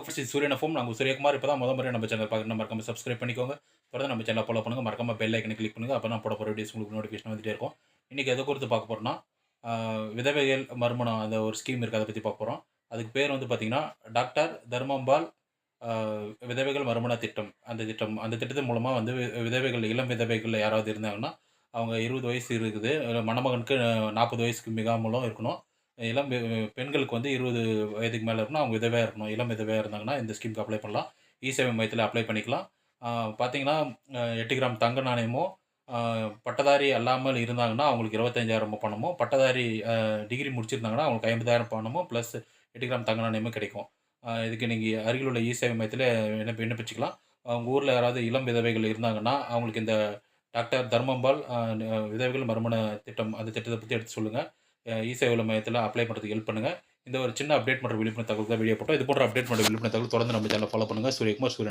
First இது சூரியன் FM. நாங்க சூரியகுமார். இப்ப தான் முறையா நம்ம சேனல் பார்க்குறீங்கன்னா மறக்காம சப்ஸ்கிரைப் பண்ணிக்கோங்க. தொடர்ந்து நம்ம சேனல ஃபாலோ பண்ணுங்க. மறக்காம பெல் ஐகானை கிளிக் பண்ணுங்க. அப்ப நான் போட போற வீடியோஸ் உங்களுக்கு நோட்டிஃபிகேஷன் வந்துட்டே இருக்கும். இன்னைக்கு எத குறித்து பார்க்க போறோம்னா, ஆ விதவைகள் மறுமணம் அந்த ஒரு ஸ்கீம் இருக்கு. அத பத்தி பார்க்க போறோம். அதுக்கு பேர் வந்து பார்த்தீங்கன்னா, டாக்டர் தர்மம்பால் ஆ விதவைகள் மறுமண திட்டம். அந்த திட்டத்தின் மூலமா வந்து விதவைகள் இளம் விதவைகள் யாராவது இருந்தாங்கன்னா, அவங்க 20 வயசு இருக்குது. மணமகனுக்கு 40 வயசுக்கு மிகாமலும் இருக்கணும். இளம் பெண்களுக்கு வந்து 20 வயதுக்கு மேல இருக்கணும். அவங்க விதவையா இருக்கணும். இளம் விதவையா இருந்தாங்கன்னா, இந்த ஸ்கீம்க்கு அப்ளை பண்ணலாம். இ-சேவை மையத்தில அப்ளை பண்ணிக்கலாம். பார்த்தீங்கன்னா, 8 கிராம் தங்க நாணயமும், அ பட்டதாரி அல்லாமல் இருந்தாங்கன்னா, அவங்களுக்கு 25,000 பணமும், பட்டதாரி டிகிரி முடிச்சிருந்தாங்கன்னா, அவங்களுக்கு 50,000 பணமும், பிளஸ் 8 கிராம் தங்க நாணயமும் கிடைக்கும். இதுக்கு நீங்க அருகில் உள்ள இ-சேவை மையத்தில விண்ணப்பிச்சுக்கலாம். உங்க ஊர்ல யாராவது இளம் விதவைகள் இருந்தாங்கன்னா, அவங்களுக்கு இந்த டாக்டர் தர்மம்பால் விதவைகள் மறுமண திட்டம், அந்த திட்டத்த பத்தி எடுத்து சொல்லுங்க. இ-சேவை மையத்தில அப்ளை பண்றதுக்கு ஹெல்ப் பண்ணுங்க. இந்த ஒரு சின்ன அப்டேட் மற்றும் விழிப்புணர்வு தகவல் தான் வீடியோ போட்டோம். இது போன்ற அப்டேட் மற்றும் விழிப்புணர்வு தகவல் தொடர்ந்து நம்ம சேனல ஃபாலோ பண்ணுங்க. சூரியகுமார் சூரியன்